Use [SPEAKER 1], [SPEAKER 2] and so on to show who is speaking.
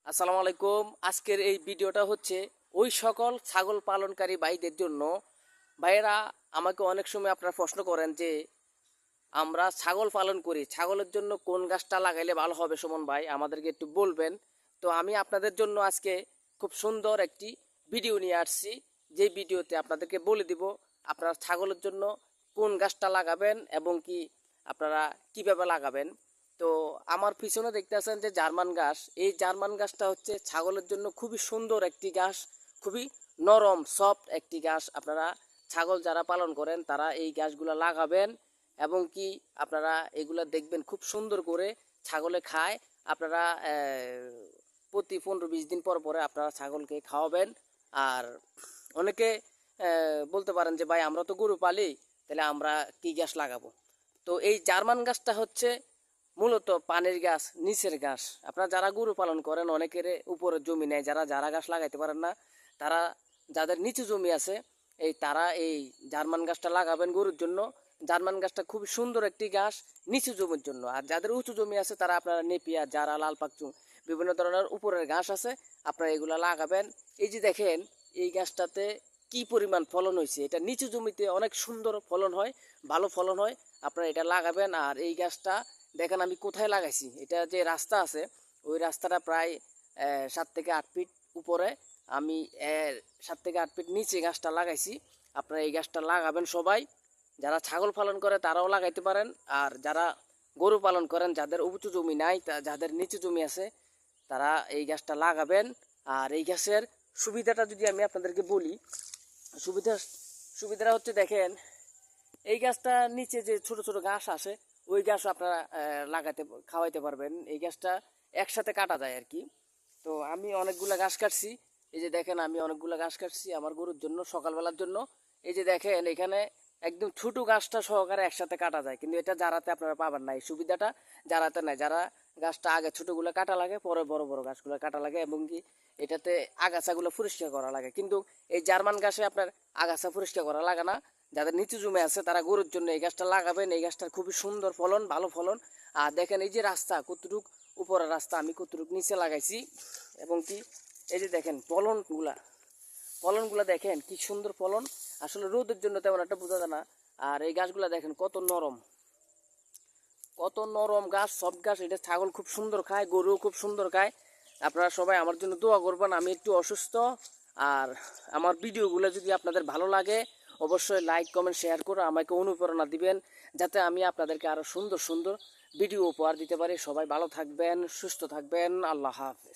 [SPEAKER 1] আসসালামু আলাইকুম। আজকের এই ভিডিওটা হচ্ছে ওই সকল ছাগল পালনকারী ভাইদের জন্য। ভাইয়েরা, আমাকে অনেক সময় আপনারা প্রশ্ন করেন যে আমরা ছাগল পালন করি, ছাগলের জন্য কোন গাছটা লাগাইলে ভালো হবে সুমন ভাই, আমাদেরকে একটু বলবেন। তো আমি আপনাদের জন্য আজকে খুব সুন্দর একটি ভিডিও নিয়ে আসছি, যে ভিডিওতে আপনাদেরকে বলে দিব আপনারা ছাগলের জন্য কোন গাছটা লাগাবেন এবং কি আপনারা কিভাবে লাগাবেন। তো আমার পিছনে দেখতেছেন যে জার্মান ঘাস, এই জার্মান ঘাসটা হচ্ছে ছাগলের জন্য খুবই সুন্দর একটি ঘাস, খুবই নরম সফট একটি ঘাস। আপনারা ছাগল যারা পালন করেন তারা এই ঘাসগুলো লাগাবেন এবং কি আপনারা এগুলা দেখবেন খুব সুন্দর করে ছাগলে খায়। আপনারা প্রতি 15-20 দিন পর পরে আপনারা ছাগলকে খাওয়াবেন। আর অনেকে বলতে পারেন যে ভাই আমরা তো গরু পালি, তাহলে আমরা কি ঘাস লাগাবো। তো এই জার্মান গাছটা হচ্ছে মূলত পানির গাছ, নিচের গাছ। আপনারা যারা গরু পালন করেন অনেকের উপরে জমি নেই, যারা যারা গাছ লাগাইতে পারেন না, তারা যাদের নিচু জমি আছে তারা এই জার্মান গাছটা লাগাবেন গরুর জন্য। জার্মান গাছটা খুব সুন্দর একটি গাছ নিচু জমির জন্য। আর যাদের উঁচু জমি আছে তারা আপনারা নেপিয়ার, যারা লাল পাকচুং, বিভিন্ন ধরনের উপরের ঘাস আছে, আপনারা এগুলো লাগাবেন। এই যে দেখেন এই গাছটাতে কি পরিমাণ ফলন হয়েছে, এটা নিচু জমিতে অনেক সুন্দর ফলন হয়, ভালো ফলন হয়। আপনারা এটা লাগাবেন। আর এই গাছটা দেখেন আমি কোথায় লাগাইছি, এটা যে রাস্তা আছে ওই রাস্তাটা প্রায় 7 থেকে 8 ফিট উপরে, আমি 7 থেকে 8 ফিট নিচে গাছটা লাগাইছি। আপনারা এই গাছটা লাগাবেন সবাই, যারা ছাগল পালন করে তারাও লাগাইতে পারেন। আর যারা গরু পালন করেন, যাদের উঁচু জমি নাই, যাদের নিচু জমি আছে, তারা এই গাছটা লাগাবেন। আর এই গাছের সুবিধাটা যদি আমি আপনাদেরকে বলি, সুবিধা সুবিধাটা হচ্ছে দেখেন এই গাছটার নিচে যে ছোট ছোট ঘাস আসে ওই গাছ আপনারা লাগাতে খাওয়াইতে পারবেন। এই গাছটা একসাথে কাটা যায় আর কি। তো আমি অনেকগুলা ঘাস কাটছি, এই যে দেখেন আমি অনেকগুলা ঘাস কাটছি আমার গরুর জন্য সকালবেলার জন্য। এই যে দেখেন এখানে একদম ছোট গাছটা সহকারে একসাথে কাটা যায়, কিন্তু এটা জারাতে আপনারা পাবেন না, এই সুবিধাটা জারাতে নাই। যারা গাছটা আগে ছোটগুলো কাটা লাগে, পরে বড় বড় গাছগুলো কাটা লাগে এবং কি এটাতে আগাছাগুলো পরিষ্কার করা লাগে। কিন্তু এই জার্মান গাছে আপনার আগাছা পরিষ্কার করা লাগে না। যাদের নিচু জমি আছে তারা গরুর জন্য এই গাছটা লাগাবেন। এই গাছটার খুবই সুন্দর ফলন, ভালো ফলন। আর দেখেন এই যে রাস্তা কতটুক উপরের রাস্তা, আমি কতটুক নিচে লাগাইছি এবং কি এই যে দেখেন ফলনগুলা দেখেন কি সুন্দর ফলন। আসলে রোদের জন্য তেমন একটা বোঝা যায় না। আর এই গাছগুলা দেখেন কত নরম, কত নরম গাছ, সব গাছ। এটা ছাগল খুব সুন্দর খায়, গরুও খুব সুন্দর খায়। আপনারা সবাই আমার জন্য দোয়া করবেন, আমি একটু অসুস্থ। আর আমার ভিডিওগুলো যদি আপনাদের ভালো লাগে অবশ্যই লাইক কমেন্ট শেয়ার করে আমাকে অনুপ্রেরণা দিবেন, যাতে আমি আপনাদেরকে আরও সুন্দর সুন্দর ভিডিও উপহার দিতে পারি। সবাই ভালো থাকবেন, সুস্থ থাকবেন। আল্লাহ হাফেজ।